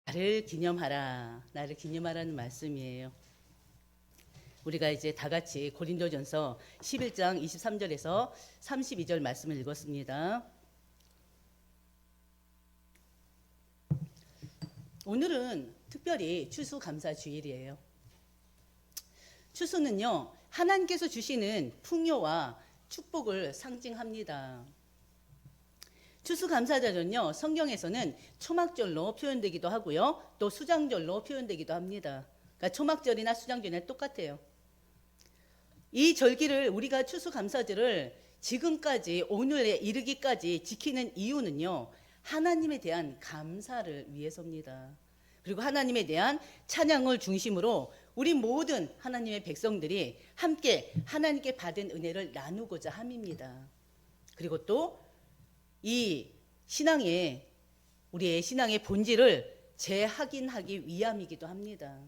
나를 기념하라. 나를 기념하라는 말씀이에요. 우리가 이제 다 같이 고린도전서 11장 23절에서 32절 말씀을 읽었습니다. 오늘은 특별히 추수감사주일이에요. 추수는요, 하나님께서 주시는 풍요와 축복을 상징합니다. 추수감사절은요, 성경에서는 초막절로 표현되기도 하고요, 또 수장절로 표현되기도 합니다. 그러니까 초막절이나 수장절이나 똑같아요. 이 절기를 우리가 추수감사절을 지금까지 오늘에 이르기까지 지키는 이유는요, 하나님에 대한 감사를 위해서입니다. 그리고 하나님에 대한 찬양을 중심으로 우리 모든 하나님의 백성들이 함께 하나님께 받은 은혜를 나누고자 함입니다. 그리고 또 이 우리의 신앙의 본질을 재확인하기 위함이기도 합니다.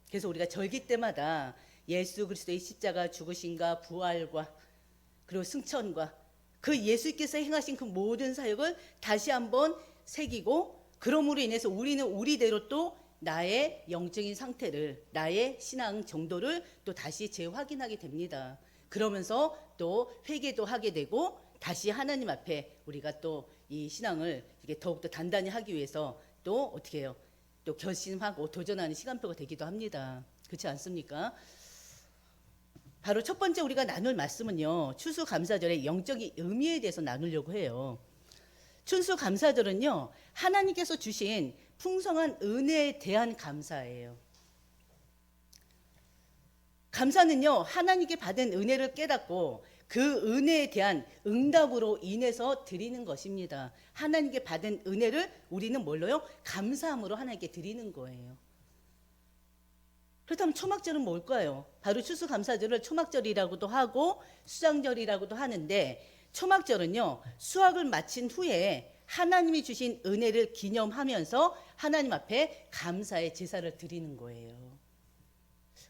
그래서 우리가 절기 때마다 예수 그리스도의 십자가 죽으심과 부활과 그리고 승천과 그 예수께서 행하신 그 모든 사역을 다시 한번 새기고, 그러므로 인해서 우리는 우리대로 또 나의 영적인 상태를, 나의 신앙 정도를 또 다시 재확인하게 됩니다. 그러면서 또 회개도 하게 되고, 다시 하나님 앞에 우리가 또 이 신앙을 이게 더욱더 단단히 하기 위해서 또 어떻게 해요? 또 결심하고 도전하는 시간표가 되기도 합니다. 그렇지 않습니까? 바로 첫 번째 우리가 나눌 말씀은요, 추수감사절의 영적인 의미에 대해서 나누려고 해요. 추수감사절은요, 하나님께서 주신 풍성한 은혜에 대한 감사예요. 감사는요, 하나님께 받은 은혜를 깨닫고 그 은혜에 대한 응답으로 인해서 드리는 것입니다. 하나님께 받은 은혜를 우리는 뭘로요? 감사함으로 하나님께 드리는 거예요. 그렇다면 초막절은 뭘까요? 바로 추수감사절을 초막절이라고도 하고 수장절이라고도 하는데, 초막절은요, 수확을 마친 후에 하나님이 주신 은혜를 기념하면서 하나님 앞에 감사의 제사를 드리는 거예요.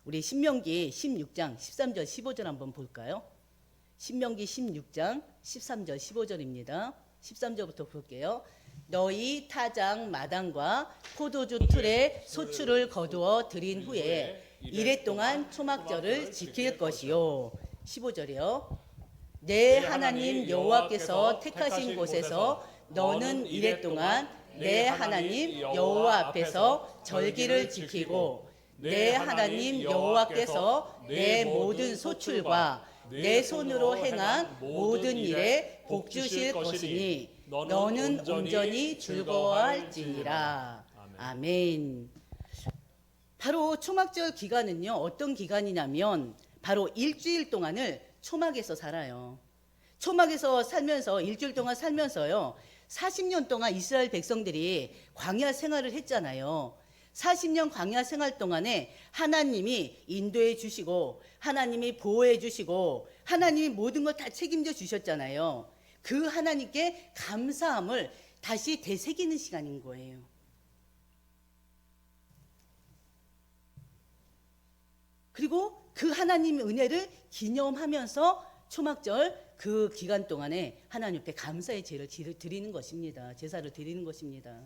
우리 신명기 16장 13절 15절 한번 볼까요? 신명기 16장 13절 15절입니다. 13절부터 볼게요. 너희 타작 마당과 포도주 틀에 소출을 거두어 드린 후에 이래 동안 초막절을 지킬 것이요. 15절이요. 내 하나님 여호와께서 택하신 곳에서 너는 이래 동안 내 하나님 여호와 앞에서 절기를 지키고, 내 하나님 여호와께서 내 모든 소출과 내 손으로 행한 모든 일에 복 주실 것이니 너는 온전히 즐거워할지니라. 아멘. 바로 초막절 기간은요, 어떤 기간이냐면 바로 일주일 동안을 초막에서 살아요. 초막에서 살면서 일주일 동안 살면서요, 40년 동안 이스라엘 백성들이 광야 생활을 했잖아요. 40년 광야 생활 동안에 하나님이 인도해 주시고, 하나님이 보호해 주시고, 하나님이 모든 걸 다 책임져 주셨잖아요. 그 하나님께 감사함을 다시 되새기는 시간인 거예요. 그리고 그 하나님의 은혜를 기념하면서 초막절 그 기간 동안에 하나님 앞에 감사의 제를 드리는 것입니다. 제사를 드리는 것입니다.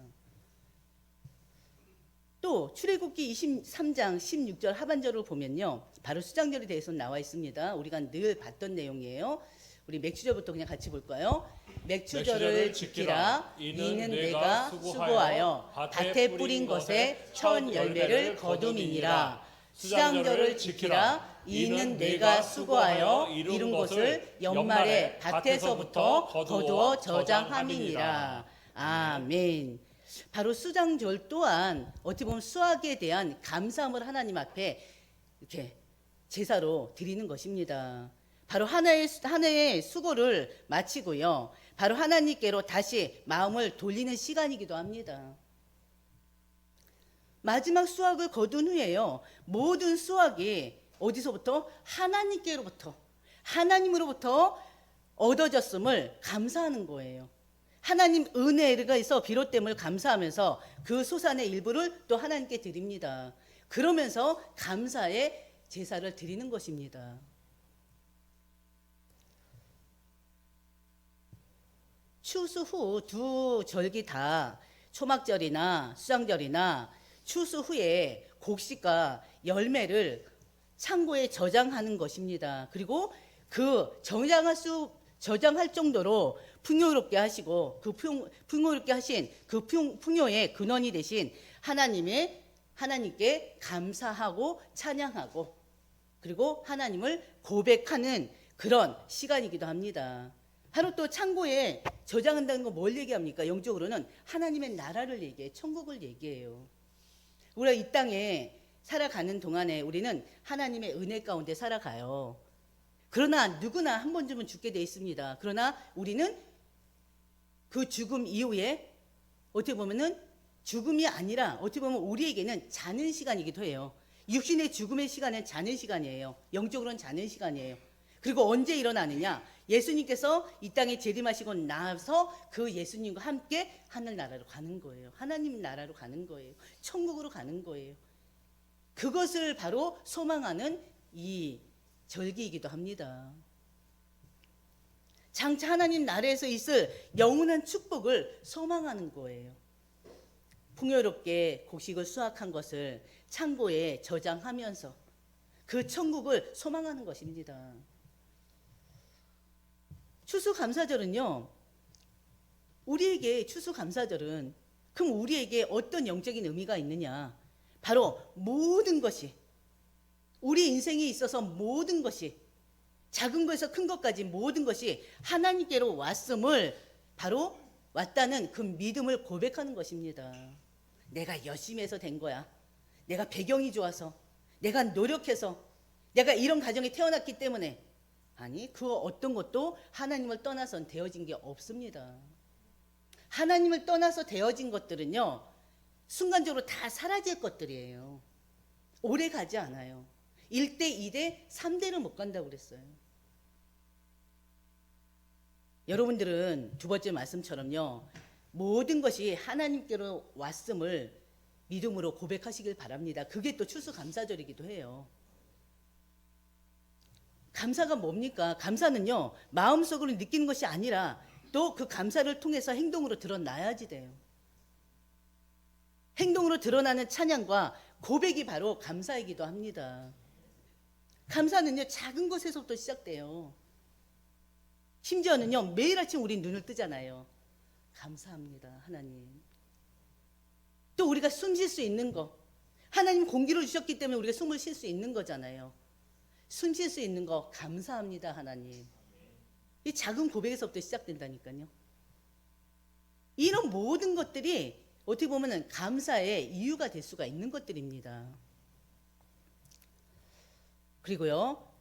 또 출애굽기 23장 16절 하반절을 보면요, 바로 수장절에 대해서 나와 있습니다. 우리가 늘 봤던 내용이에요. 우리 맥주절부터 그냥 같이 볼까요? 맥주절을 지키라. 이는 내가 수고하여 밭에 뿌린 것에 첫 열매를 거둠이니라. 수장절을 지키라. 이는 내가 수고하여 이룬 것을 연말에 밭에서부터 거두어 저장함이니라. 아멘. 바로 수장절 또한 어떻게 보면 수확에 대한 감사함을 하나님 앞에 이렇게 제사로 드리는 것입니다. 바로 한 해의 수고를 마치고요, 바로 하나님께로 다시 마음을 돌리는 시간이기도 합니다. 마지막 수확을 거둔 후에요, 모든 수확이 어디서부터? 하나님으로부터 얻어졌음을 감사하는 거예요. 하나님 은혜가 있어 비롯됨을 감사하면서 그 소산의 일부를 또 하나님께 드립니다. 그러면서 감사의 제사를 드리는 것입니다. 추수 후 두 절기 다 초막절이나 수장절이나 추수 후에 곡식과 열매를 창고에 저장하는 것입니다. 그리고 그 저장할 정도로 풍요롭게 하시고 그 풍요롭게 하신 그 풍요의 근원이 되신 하나님께 감사하고 찬양하고 그리고 하나님을 고백하는 그런 시간이기도 합니다. 바로 또 창고에 저장한다는 건 뭘 얘기합니까? 영적으로는 하나님의 나라를 얘기해요. 천국을 얘기해요. 우리가 이 땅에 살아가는 동안에 우리는 하나님의 은혜 가운데 살아가요. 그러나 누구나 한 번쯤은 죽게 돼 있습니다. 그러나 우리는 그 죽음 이후에 어떻게 보면은 죽음이 아니라 어떻게 보면 우리에게는 자는 시간이기도 해요. 육신의 죽음의 시간은 자는 시간이에요. 영적으로는 자는 시간이에요. 그리고 언제 일어나느냐? 예수님께서 이 땅에 재림하시고 나서 그 예수님과 함께 하늘나라로 가는 거예요. 하나님 나라로 가는 거예요. 천국으로 가는 거예요. 그것을 바로 소망하는 이 절기이기도 합니다. 장차 하나님 나라에서 있을 영원한 축복을 소망하는 거예요. 풍요롭게 곡식을 수확한 것을 창고에 저장하면서 그 천국을 소망하는 것입니다. 추수감사절은요, 우리에게 추수감사절은 그럼 우리에게 어떤 영적인 의미가 있느냐? 바로 모든 것이 우리 인생에 있어서 모든 것이 작은 것에서 큰 것까지 모든 것이 하나님께로 왔음을 바로 왔다는 그 믿음을 고백하는 것입니다. 내가 열심히 해서 된 거야. 내가 배경이 좋아서 내가 노력해서 내가 이런 가정에 태어났기 때문에 아니 그 어떤 것도 하나님을 떠나선 되어진 게 없습니다. 하나님을 떠나서 되어진 것들은요 순간적으로 다 사라질 것들이에요. 오래 가지 않아요. 1대, 2대, 3대를 못 간다고 그랬어요. 여러분들은 두 번째 말씀처럼요 모든 것이 하나님께로 왔음을 믿음으로 고백하시길 바랍니다. 그게 또 추수감사절이기도 해요. 감사가 뭡니까? 감사는요 마음속으로 느끼는 것이 아니라 또 그 감사를 통해서 행동으로 드러나야지 돼요. 행동으로 드러나는 찬양과 고백이 바로 감사이기도 합니다. 감사는요 작은 것에서부터 시작돼요. 심지어는요 매일 아침 우리 눈을 뜨잖아요. 감사합니다 하나님. 또 우리가 숨 쉴 수 있는 거 하나님 공기를 주셨기 때문에 우리가 숨을 쉴 수 있는 거잖아요. 숨 쉴 수 있는 거 감사합니다 하나님. 이 작은 고백에서부터 시작된다니까요. 이런 모든 것들이 어떻게 보면 감사의 이유가 될 수가 있는 것들입니다. 그리고요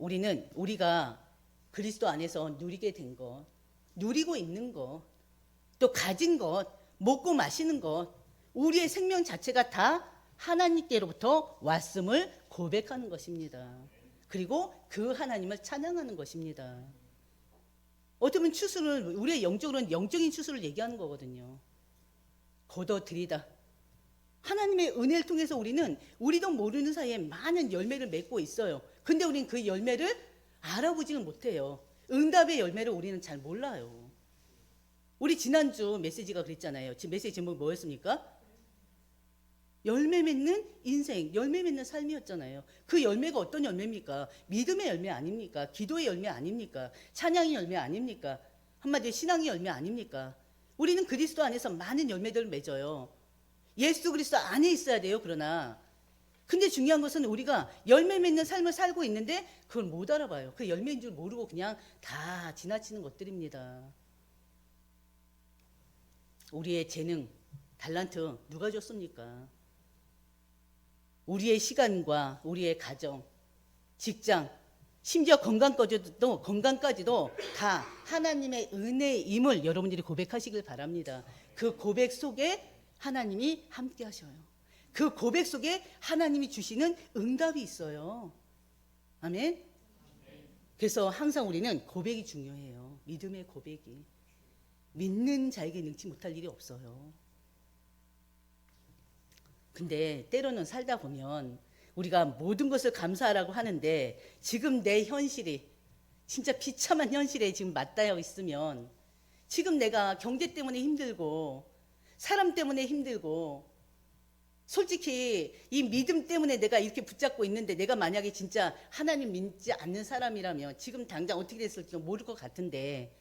우리가 그리스도 안에서 누리게 된 것, 누리고 있는 것, 또 가진 것, 먹고 마시는 것, 우리의 생명 자체가 다 하나님께로부터 왔음을 고백하는 것입니다. 그리고 그 하나님을 찬양하는 것입니다. 어떻게 보면 추수는 우리의 영적으로는 영적인 추수를 얘기하는 거거든요. 거둬들이다. 하나님의 은혜를 통해서 우리도 모르는 사이에 많은 열매를 맺고 있어요. 근데 우리는 그 열매를 알아보지는 못해요. 응답의 열매를 우리는 잘 몰라요. 우리 지난주 메시지가 그랬잖아요. 지금 메시지 제목이 뭐였습니까? 열매 맺는 인생, 열매 맺는 삶이었잖아요. 그 열매가 어떤 열매입니까? 믿음의 열매 아닙니까? 기도의 열매 아닙니까? 찬양의 열매 아닙니까? 한마디로 신앙의 열매 아닙니까? 우리는 그리스도 안에서 많은 열매들을 맺어요. 예수 그리스도 안에 있어야 돼요. 그러나 근데 중요한 것은 우리가 열매 맺는 삶을 살고 있는데 그걸 못 알아봐요. 그 열매인 줄 모르고 그냥 다 지나치는 것들입니다. 우리의 재능, 달란트 누가 줬습니까? 우리의 시간과 우리의 가정, 직장, 심지어 건강까지도 다 하나님의 은혜임을 여러분들이 고백하시길 바랍니다. 그 고백 속에 하나님이 함께 하셔요. 그 고백 속에 하나님이 주시는 응답이 있어요. 아멘. 그래서 항상 우리는 고백이 중요해요. 믿음의 고백이. 믿는 자에게 능치 못할 일이 없어요. 근데 때로는 살다 보면 우리가 모든 것을 감사하라고 하는데 지금 내 현실이 진짜 비참한 현실에 지금 맞닿아 있으면 지금 내가 경제 때문에 힘들고 사람 때문에 힘들고, 솔직히 이 믿음 때문에 내가 이렇게 붙잡고 있는데, 내가 만약에 진짜 하나님 믿지 않는 사람이라면 지금 당장 어떻게 됐을지 모를 것 같은데,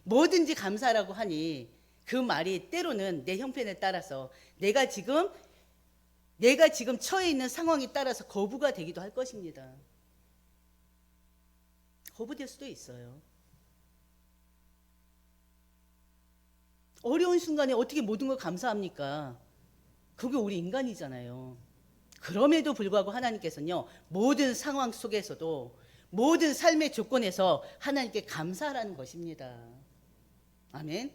뭐든지 감사라고 하니 그 말이 때로는 내 형편에 따라서 내가 지금 처해 있는 상황에 따라서 거부가 되기도 할 것입니다. 거부될 수도 있어요. 어려운 순간에 어떻게 모든 걸 감사합니까? 그게 우리 인간이잖아요. 그럼에도 불구하고 하나님께서는요, 모든 상황 속에서도, 모든 삶의 조건에서 하나님께 감사하라는 것입니다. 아멘.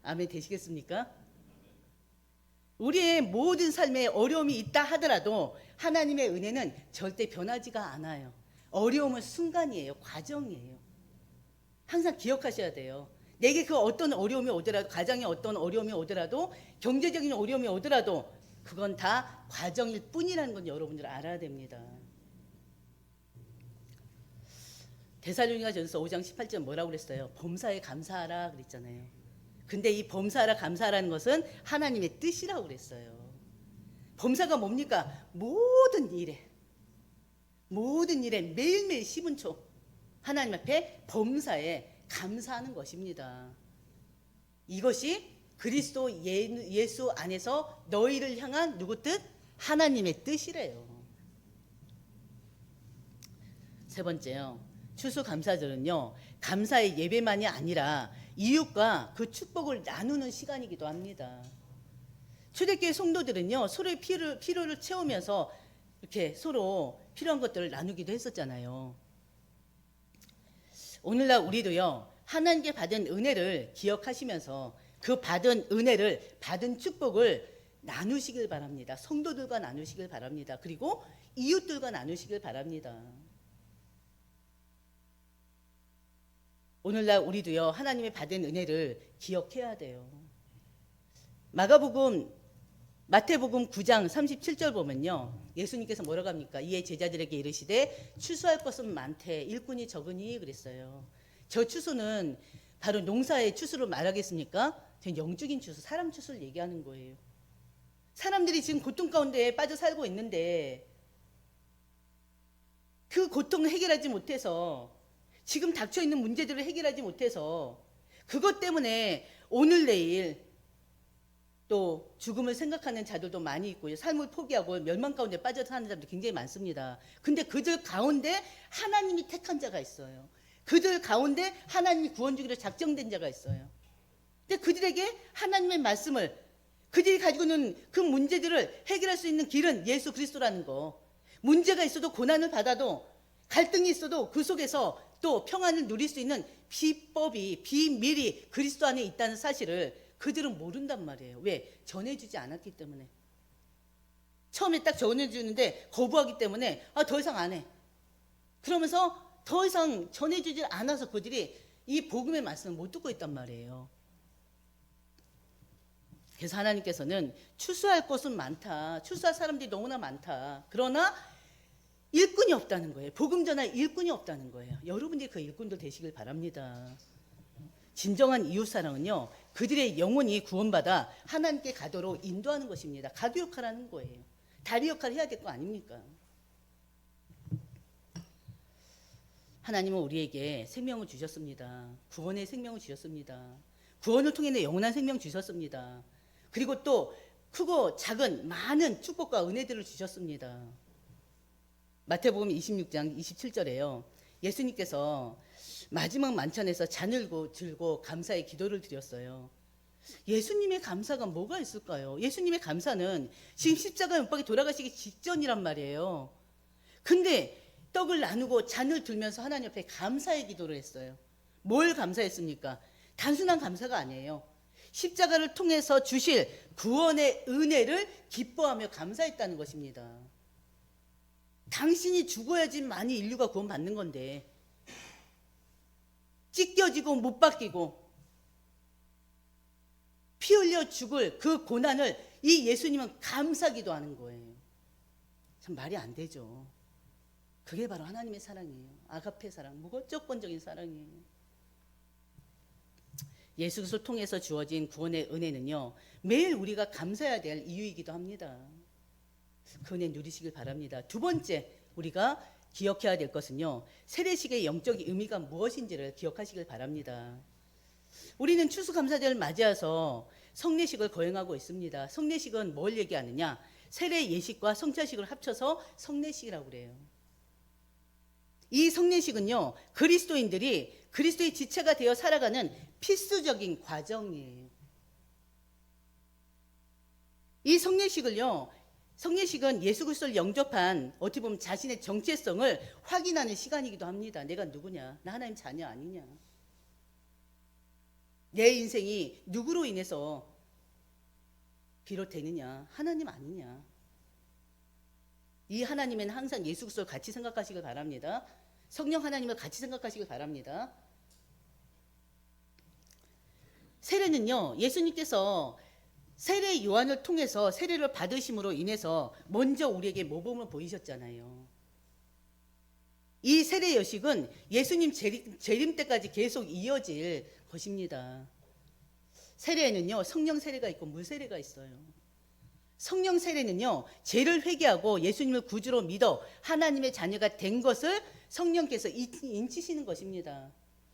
아멘 되시겠습니까? 우리의 모든 삶에 어려움이 있다 하더라도 하나님의 은혜는 절대 변하지가 않아요. 어려움은 순간이에요. 과정이에요. 항상 기억하셔야 돼요. 내게 그 어떤 어려움이 오더라도, 가정에 어떤 어려움이 오더라도, 경제적인 어려움이 오더라도 그건 다 과정일 뿐이라는 건 여러분들 알아야 됩니다. 데살로니가전서 5장 18절 뭐라고 그랬어요? 범사에 감사하라 그랬잖아요. 근데 이 범사하라 감사하라는 것은 하나님의 뜻이라고 그랬어요. 범사가 뭡니까? 모든 일에 매일매일 10분초 하나님 앞에 범사에 감사하는 것입니다. 이것이 그리스도 예수 안에서 너희를 향한 누구 뜻? 하나님의 뜻이래요. 세 번째요. 추수감사절은요, 감사의 예배만이 아니라 이웃과 그 축복을 나누는 시간이기도 합니다. 초대교회 성도들은요, 서로의 필요를 채우면서 이렇게 서로 필요한 것들을 나누기도 했었잖아요. 오늘날 우리도요, 하나님께 받은 은혜를 기억하시면서 그 받은 은혜를, 받은 축복을 나누시길 바랍니다. 성도들과 나누시길 바랍니다. 그리고 이웃들과 나누시길 바랍니다. 오늘날 우리도요, 하나님의 받은 은혜를 기억해야 돼요. 마태복음 9장 37절 보면요, 예수님께서 뭐라고 합니까? 이에 제자들에게 이르시되 추수할 것은 많되 일꾼이 적으니 그랬어요. 저 추수는 바로 농사의 추수를 말하겠습니까? 전 영적인 추수, 사람 추수를 얘기하는 거예요. 사람들이 지금 고통 가운데 빠져 살고 있는데 그 고통을 해결하지 못해서, 지금 닥쳐있는 문제들을 해결하지 못해서 그것 때문에 오늘 내일 또 죽음을 생각하는 자들도 많이 있고요. 삶을 포기하고 멸망 가운데 빠져 사는 자들도 굉장히 많습니다. 근데 그들 가운데 하나님이 택한 자가 있어요. 그들 가운데 하나님이 구원 주기로 작정된 자가 있어요. 근데 그들에게 하나님의 말씀을, 그들이 가지고 있는 그 문제들을 해결할 수 있는 길은 예수 그리스도라는 거. 문제가 있어도, 고난을 받아도, 갈등이 있어도 그 속에서 또 평안을 누릴 수 있는 비밀이 그리스도 안에 있다는 사실을 그들은 모른단 말이에요. 왜? 전해주지 않았기 때문에. 처음에 딱 전해주는데 거부하기 때문에 더 이상 안 해. 그러면서 더 이상 전해주지 않아서 그들이 이 복음의 말씀을 못 듣고 있단 말이에요. 그래서 하나님께서는 추수할 것은 많다, 추수할 사람들이 너무나 많다, 그러나 일꾼이 없다는 거예요. 복음 전할 일꾼이 없다는 거예요. 여러분들이 그 일꾼들 되시길 바랍니다. 진정한 이웃사랑은요, 그들의 영혼이 구원받아 하나님께 가도록 인도하는 것입니다. 가두 역할을 하는 거예요. 다리 역할을 해야 될 거 아닙니까? 하나님은 우리에게 생명을 주셨습니다. 구원의 생명을 주셨습니다. 구원을 통해 내 영원한 생명 주셨습니다. 그리고 또 크고 작은 많은 축복과 은혜들을 주셨습니다. 마태복음 26장 27절에요. 예수님께서 마지막 만찬에서 잔을 들고 감사의 기도를 드렸어요. 예수님의 감사가 뭐가 있을까요? 예수님의 감사는 지금 십자가 못 박에 돌아가시기 직전이란 말이에요. 근데 떡을 나누고 잔을 들면서 하나님 앞에 감사의 기도를 했어요. 뭘 감사했습니까? 단순한 감사가 아니에요. 십자가를 통해서 주실 구원의 은혜를 기뻐하며 감사했다는 것입니다. 당신이 죽어야지 많이 인류가 구원받는 건데, 찢겨지고 못 박히고 피 흘려 죽을 그 고난을 이 예수님은 감사기도 하는 거예요. 참 말이 안 되죠. 그게 바로 하나님의 사랑이에요. 아가페 사랑, 무조건적인 사랑이에요. 예수 그리스도를 통해서 주어진 구원의 은혜는요, 매일 우리가 감사해야 될 이유이기도 합니다. 그 은혜 누리시길 바랍니다. 두 번째 우리가 기억해야 될 것은요, 세례식의 영적 의미가 무엇인지를 기억하시길 바랍니다. 우리는 추수감사절을 맞이해서 성례식을 거행하고 있습니다. 성례식은 뭘 얘기하느냐? 세례 예식과 성찬식을 합쳐서 성례식이라고 그래요. 이 성례식은요, 그리스도인들이 그리스도의 지체가 되어 살아가는 필수적인 과정이에요. 이 성례식은 예수 그리스도를 영접한 어떻게 보면 자신의 정체성을 확인하는 시간이기도 합니다. 내가 누구냐? 나 하나님 자녀 아니냐? 내 인생이 누구로 인해서 비롯되느냐? 하나님 아니냐? 이 하나님은 항상 예수 그리스도를 같이 생각하시길 바랍니다. 성령 하나님을 같이 생각하시길 바랍니다. 세례는요, 예수님께서 세례 요한을 통해서 세례를 받으심으로 인해서 먼저 우리에게 모범을 보이셨잖아요. 이 세례 여식은 예수님 재림 때까지 계속 이어질 것입니다. 세례에는요, 성령 세례가 있고 물 세례가 있어요. 성령 세례는요, 죄를 회개하고 예수님을 구주로 믿어 하나님의 자녀가 된 것을 성령께서 인치시는 것입니다.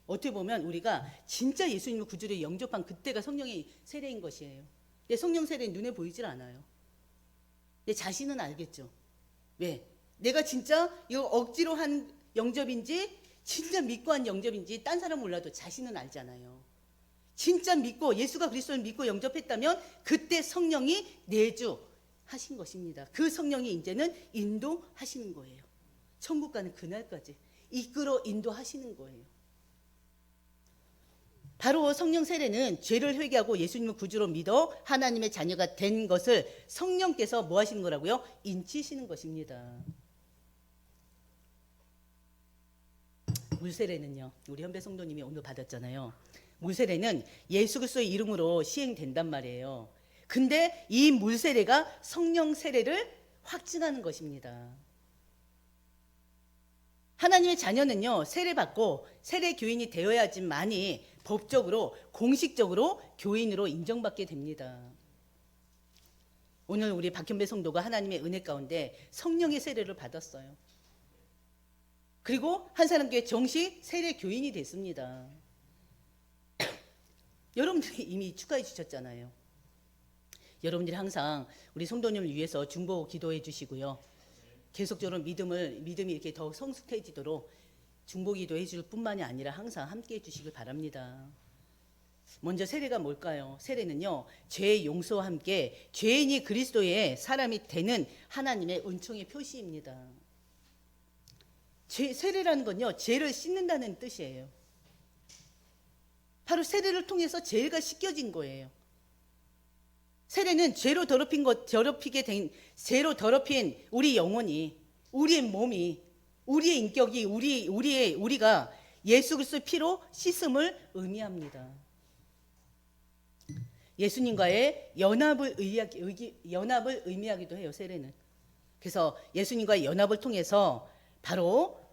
어떻게 보면 우리가 진짜 예수님을 구주로 영접한 그때가 성령의 세례인 것이에요. 근데 성령 세례는 눈에 보이질 않아요. 내 자신은 알겠죠. 왜? 내가 진짜 이거 억지로 한 영접인지 진짜 믿고 한 영접인지 딴 사람 몰라도 자신은 알잖아요. 진짜 믿고 예수가 그리스도를 믿고 영접했다면 그때 성령이 내주하신 것입니다. 그 성령이 이제는 인도하시는 거예요. 천국 가는 그날까지 이끌어 인도하시는 거예요. 바로 성령 세례는 죄를 회개하고 예수님을 구주로 믿어 하나님의 자녀가 된 것을 성령께서 뭐 하시는 거라고요? 인치시는 것입니다. 물세례는요, 우리 현배 성도님이 오늘 받았잖아요. 물세례는 예수 그리스도의 이름으로 시행된단 말이에요. 근데 이 물세례가 성령 세례를 확증하는 것입니다. 하나님의 자녀는요, 세례받고 세례 교인이 되어야지만이 법적으로 공식적으로 교인으로 인정받게 됩니다. 오늘 우리 박현배 성도가 하나님의 은혜 가운데 성령의 세례를 받았어요. 그리고 한사람교회 정식 세례 교인이 됐습니다. 여러분들이 이미 축하해 주셨잖아요. 여러분들이 항상 우리 성도님을 위해서 중보 기도해 주시고요. 계속적으로 믿음이 이렇게 더 성숙해지도록 중보 기도해 줄 뿐만이 아니라 항상 함께 해 주시길 바랍니다. 먼저 세례가 뭘까요? 세례는요, 죄의 용서와 함께 죄인이 그리스도의 사람이 되는 하나님의 은총의 표시입니다. 세례라는 건요, 죄를 씻는다는 뜻이에요. 바로 세례를 통해서 죄가 씻겨진 거예요. 세례는 죄로 더럽힌 우리 영혼이, 우리의 몸이, 우리의 인격이, 우리가 예수 그리스도의 피로 씻음을 의미합니다. 예수님과의 연합을 의미하기도 해요, 세례는. 그래서 예수님과의 연합을 통해서 바로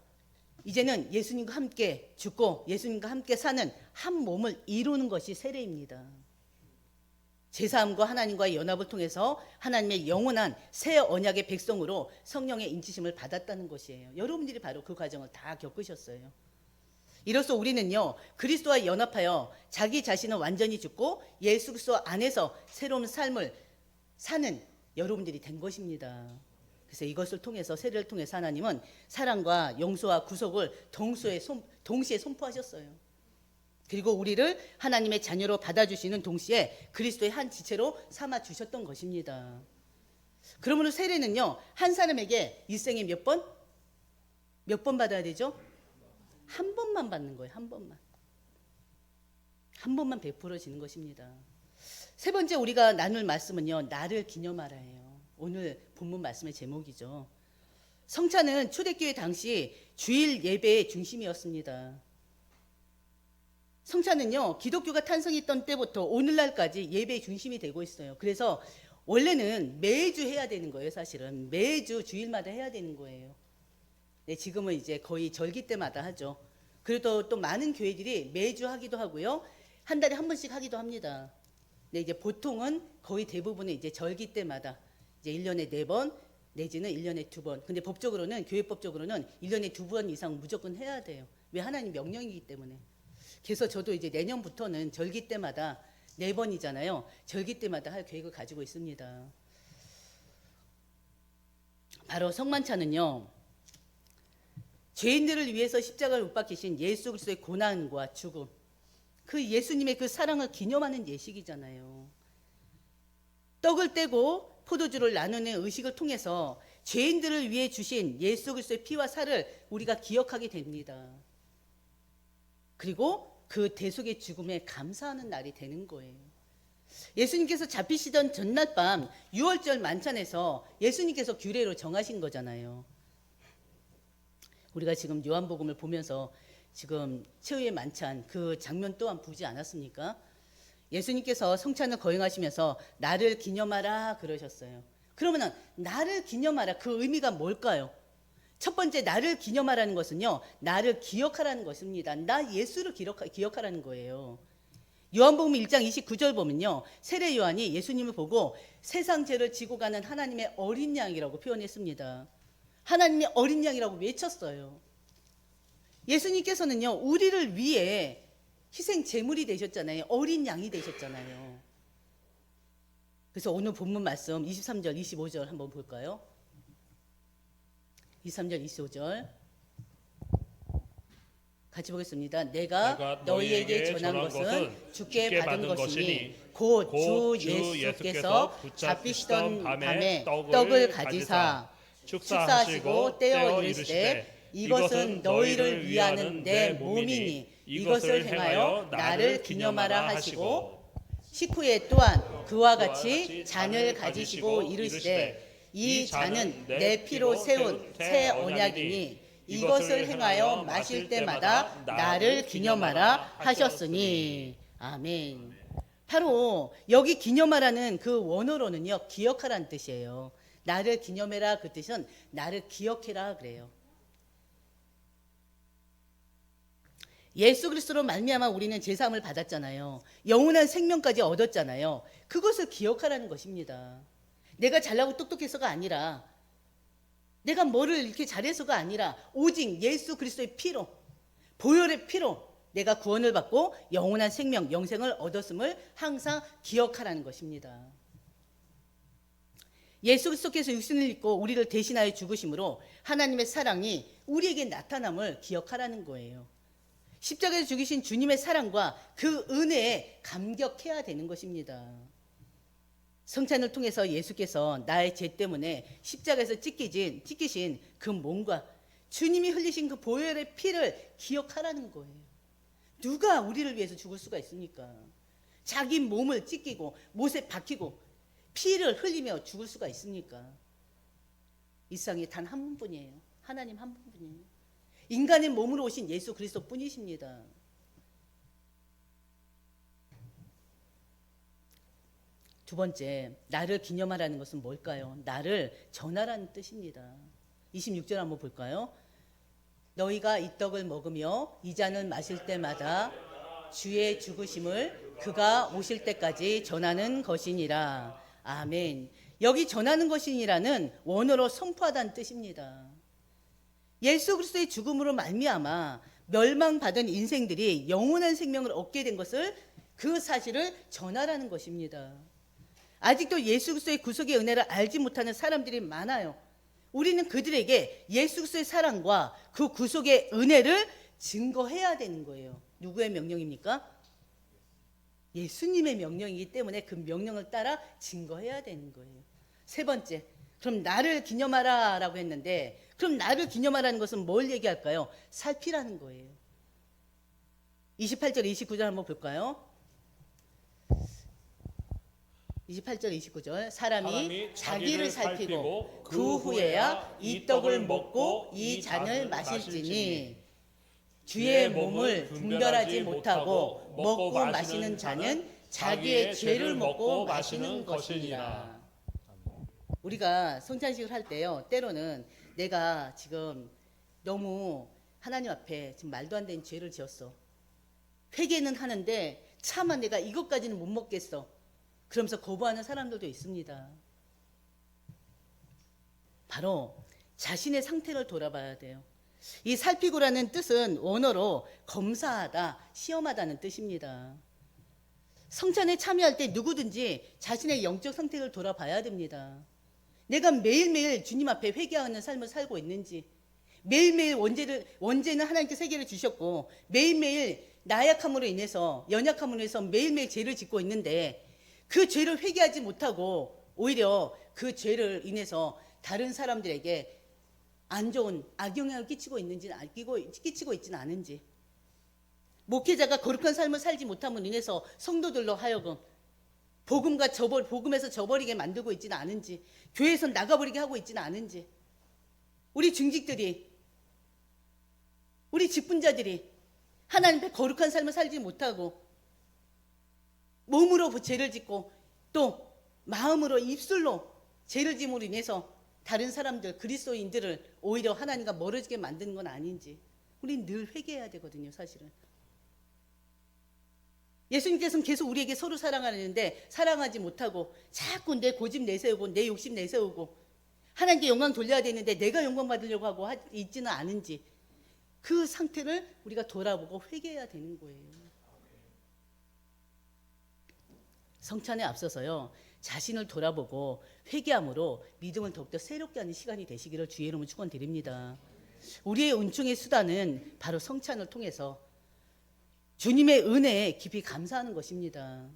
이제는 예수님과 함께 죽고 예수님과 함께 사는 한 몸을 이루는 것이 세례입니다. 제사함과 하나님과의 연합을 통해서 하나님의 영원한 새 언약의 백성으로 성령의 인치심을 받았다는 것이에요. 여러분들이 바로 그 과정을 다 겪으셨어요. 이로써 우리는요, 그리스도와 연합하여 자기 자신을 완전히 죽고 예수 그리스도 안에서 새로운 삶을 사는 여러분들이 된 것입니다. 그래서 이것을 통해서, 세례를 통해서 하나님은 사랑과 용서와 구속을 동시에 선포하셨어요. 그리고 우리를 하나님의 자녀로 받아주시는 동시에 그리스도의 한 지체로 삼아주셨던 것입니다. 그러므로 세례는요, 한 사람에게 일생에 몇 번 받아야 되죠? 한 번만 받는 거예요. 한 번만 베풀어지는 것입니다. 세 번째 우리가 나눌 말씀은요, 나를 기념하라예요. 오늘 본문 말씀의 제목이죠. 성찬은 초대교회 당시 주일 예배의 중심이었습니다. 성찬은요, 기독교가 탄생했던 때부터 오늘날까지 예배의 중심이 되고 있어요. 그래서 원래는 매주 해야 되는 거예요. 사실은 매주 주일마다 해야 되는 거예요. 네, 지금은 이제 거의 절기 때마다 하죠. 그래도 또 많은 교회들이 매주 하기도 하고요. 한 달에 한 번씩 하기도 합니다. 근데 이제 보통은 거의 대부분은 이제 절기 때마다 이제 1년에 4번 내지는 1년에 2번. 근데 법적으로는 교회법적으로는 1년에 2번 이상 무조건 해야 돼요. 왜? 하나님 명령이기 때문에. 그래서 저도 이제 내년부터는 절기 때마다 4번이잖아요. 절기 때마다 할 계획을 가지고 있습니다. 바로 성만찬은요, 죄인들을 위해서 십자가를 못 박히신 예수 그리스도의 고난과 죽음, 그 예수님의 그 사랑을 기념하는 예식이잖아요. 떡을 떼고 포도주를 나누는 의식을 통해서 죄인들을 위해 주신 예수 그리스도의 피와 살을 우리가 기억하게 됩니다. 그리고 그 대속의 죽음에 감사하는 날이 되는 거예요. 예수님께서 잡히시던 전날 밤 6월절 만찬에서 예수님께서 규례로 정하신 거잖아요. 우리가 지금 요한복음을 보면서 지금 최후의 만찬 그 장면 또한 보지 않았습니까? 예수님께서 성찬을 거행하시면서 나를 기념하라 그러셨어요. 그러면 나를 기념하라, 그 의미가 뭘까요? 첫 번째, 나를 기념하라는 것은요, 나를 기억하라는 것입니다. 나 예수를 기억하라는 거예요. 요한복음 1장 29절 보면요, 세례 요한이 예수님을 보고 세상 죄를 지고 가는 하나님의 어린 양이라고 표현했습니다. 하나님의 어린 양이라고 외쳤어요. 예수님께서는요, 우리를 위해 희생 제물이 되셨잖아요. 어린 양이 되셨잖아요. 그래서 오늘 본문 말씀 23절, 25절 한번 볼까요? 23절, 25절 같이 보겠습니다. 내가 너희에게 전한 것은 주께 받은 것이니 곧 주 예수께서 잡히시던 밤에 떡을 가지사 축사하시고 떼어 이르시되 이것은 너희를 위하는 내 몸이니 이것을 행하여 나를 기념하라 하시고 식후에 또한 그와 같이 잔을 가지시고 이르시되 이 잔은 내 피로 세운 새 언약이니 이것을 행하여 마실 때마다 나를 기념하라 하셨으니. 아멘. 바로 여기 기념하라는 그 원어로는요, 기억하라는 뜻이에요. 나를 기념해라 그 뜻은 나를 기억해라 그래요. 예수 그리스도로 말미암아 우리는 제사함을 받았잖아요. 영원한 생명까지 얻었잖아요. 그것을 기억하라는 것입니다. 내가 잘나고 똑똑해서가 아니라, 내가 뭐를 이렇게 잘해서가 아니라 오직 예수 그리스도의 피로, 보혈의 피로 내가 구원을 받고 영원한 생명, 영생을 얻었음을 항상 기억하라는 것입니다. 예수 그리스도께서 육신을 입고 우리를 대신하여 죽으심으로 하나님의 사랑이 우리에게 나타남을 기억하라는 거예요. 십자가에서 죽이신 주님의 사랑과 그 은혜에 감격해야 되는 것입니다. 성찬을 통해서 예수께서 나의 죄 때문에 십자가에서 찢기신 그 몸과 주님이 흘리신 그 보혈의 피를 기억하라는 거예요. 누가 우리를 위해서 죽을 수가 있습니까? 자기 몸을 찢기고 못에 박히고 피를 흘리며 죽을 수가 있습니까? 이 세상에 단 한 분이에요. 하나님 한 분이에요. 인간의 몸으로 오신 예수 그리스도 뿐이십니다. 두 번째, 나를 기념하라는 것은 뭘까요? 나를 전하라는 뜻입니다. 26절 한번 볼까요? 너희가 이 떡을 먹으며 이 잔을 마실 때마다 주의 죽으심을 그가 오실 때까지 전하는 것이니라. 아멘. 여기 전하는 것이니라는 원어로 선포하다는 뜻입니다. 예수 그리스도의 죽음으로 말미암아 멸망받은 인생들이 영원한 생명을 얻게 된 것을, 그 사실을 전하라는 것입니다. 아직도 예수 그리스도의 구속의 은혜를 알지 못하는 사람들이 많아요. 우리는 그들에게 예수 그리스도의 사랑과 그 구속의 은혜를 증거해야 되는 거예요. 누구의 명령입니까? 예수님의 명령이기 때문에 그 명령을 따라 증거해야 되는 거예요. 세 번째, 그럼 나를 기념하라 라고 했는데, 그럼 나를 기념하라는 것은 뭘 얘기할까요? 살피라는 거예요. 28절 29절 한번 볼까요? 28절 29절 사람이 자기를 살피고 그 후에야 이 떡을 먹고 이 잔을 마실지니 주의 몸을 분별하지 못하고 먹고 마시는 자는 자기의 죄를 먹고 마시는 것이니라. 우리가 성찬식을 할 때요, 때로는 내가 지금 너무 하나님 앞에 지금 말도 안 되는 죄를 지었어. 회개는 하는데 차마 내가 이것까지는 못 먹겠어. 그러면서 거부하는 사람들도 있습니다. 바로 자신의 상태를 돌아봐야 돼요. 이 살피고라는 뜻은 원어로 검사하다, 시험하다는 뜻입니다. 성찬에 참여할 때 누구든지 자신의 영적 상태를 돌아봐야 됩니다. 내가 매일매일 주님 앞에 회개하는 삶을 살고 있는지, 매일매일 원죄는 하나님께 세계를 주셨고 매일매일 나약함으로 인해서, 연약함으로 인해서 매일매일 죄를 짓고 있는데 그 죄를 회개하지 못하고 오히려 그 죄를 인해서 다른 사람들에게 안 좋은 악영향을 끼치고 있는지는, 끼치고 있지는 않은지, 목회자가 거룩한 삶을 살지 못함으로 인해서 성도들로 하여금 복음에서 저버리게 만들고 있지는 않은지, 교회에서 나가버리게 하고 있지는 않은지, 우리 중직들이, 우리 직분자들이 하나님 앞에 거룩한 삶을 살지 못하고 몸으로 죄를 짓고 또 마음으로, 입술로 죄를 짐으로 인해서 다른 사람들, 그리스도인들을 오히려 하나님과 멀어지게 만드는 건 아닌지, 우린 늘 회개해야 되거든요. 사실은 예수님께서는 계속 우리에게 서로 사랑하는데 사랑하지 못하고 자꾸 내 고집 내세우고 내 욕심 내세우고 하나님께 영광 돌려야 되는데 내가 영광 받으려고 하고 있지는 않은지, 그 상태를 우리가 돌아보고 회개해야 되는 거예요. 성찬에 앞서서요, 자신을 돌아보고 회개함으로 믿음을 더욱더 새롭게 하는 시간이 되시기를 주의 이름으로 축원드립니다. 우리의 은총의 수단은 바로 성찬을 통해서 주님의 은혜에 깊이 감사하는 것입니다.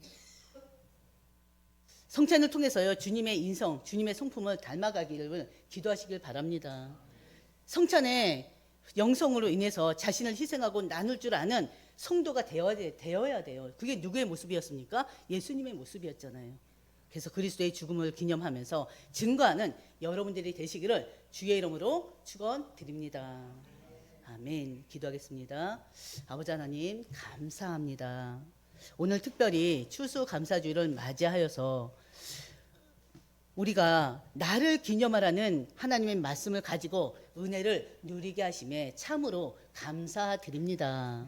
성찬을 통해서요, 주님의 인성, 주님의 성품을 닮아가기를 기도하시길 바랍니다. 성찬에 영성으로 인해서 자신을 희생하고 나눌 줄 아는 성도가 되어야 돼요. 그게 누구의 모습이었습니까? 예수님의 모습이었잖아요. 그래서 그리스도의 죽음을 기념하면서 증거하는 여러분들이 되시기를 주의 이름으로 축원드립니다. 아멘. 기도하겠습니다. 아버지 하나님, 감사합니다. 오늘 특별히 추수감사주일을 맞이하여서 우리가 나를 기념하라는 하나님의 말씀을 가지고 은혜를 누리게 하심에 참으로 감사드립니다.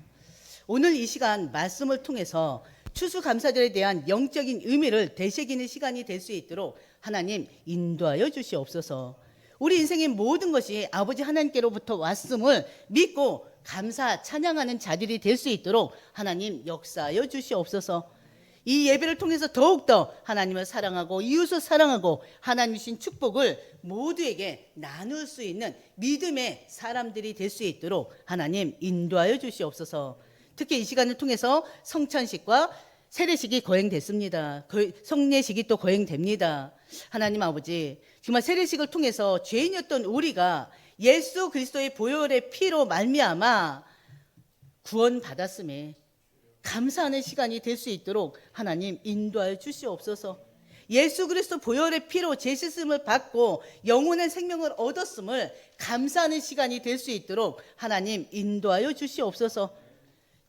오늘 이 시간 말씀을 통해서 추수감사절에 대한 영적인 의미를 되새기는 시간이 될 수 있도록 하나님 인도하여 주시옵소서. 우리 인생의 모든 것이 아버지 하나님께로부터 왔음을 믿고 감사 찬양하는 자들이 될 수 있도록 하나님 역사하여 주시옵소서. 이 예배를 통해서 더욱더 하나님을 사랑하고 이웃을 사랑하고 하나님 주신 축복을 모두에게 나눌 수 있는 믿음의 사람들이 될 수 있도록 하나님 인도하여 주시옵소서. 특히 이 시간을 통해서 성찬식과 세례식이 거행됐습니다. 성례식이 또 거행됩니다. 하나님 아버지, 정말 세례식을 통해서 죄인이었던 우리가 예수 그리스도의 보혈의 피로 말미암아 구원받았음에 감사하는 시간이 될 수 있도록 하나님 인도하여 주시옵소서. 예수 그리스도 보혈의 피로 죄씻음을 받고 영혼의 생명을 얻었음을 감사하는 시간이 될 수 있도록 하나님 인도하여 주시옵소서.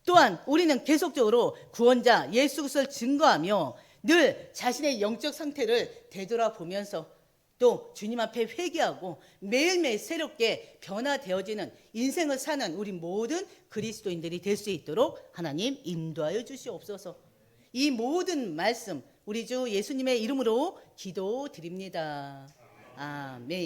또한 우리는 계속적으로 구원자 예수 그리스도를 증거하며 늘 자신의 영적 상태를 되돌아보면서 또 주님 앞에 회개하고 매일매일 새롭게 변화되어지는 인생을 사는 우리 모든 그리스도인들이 될 수 있도록 하나님 인도하여 주시옵소서. 이 모든 말씀 우리 주 예수님의 이름으로 기도드립니다. 아멘.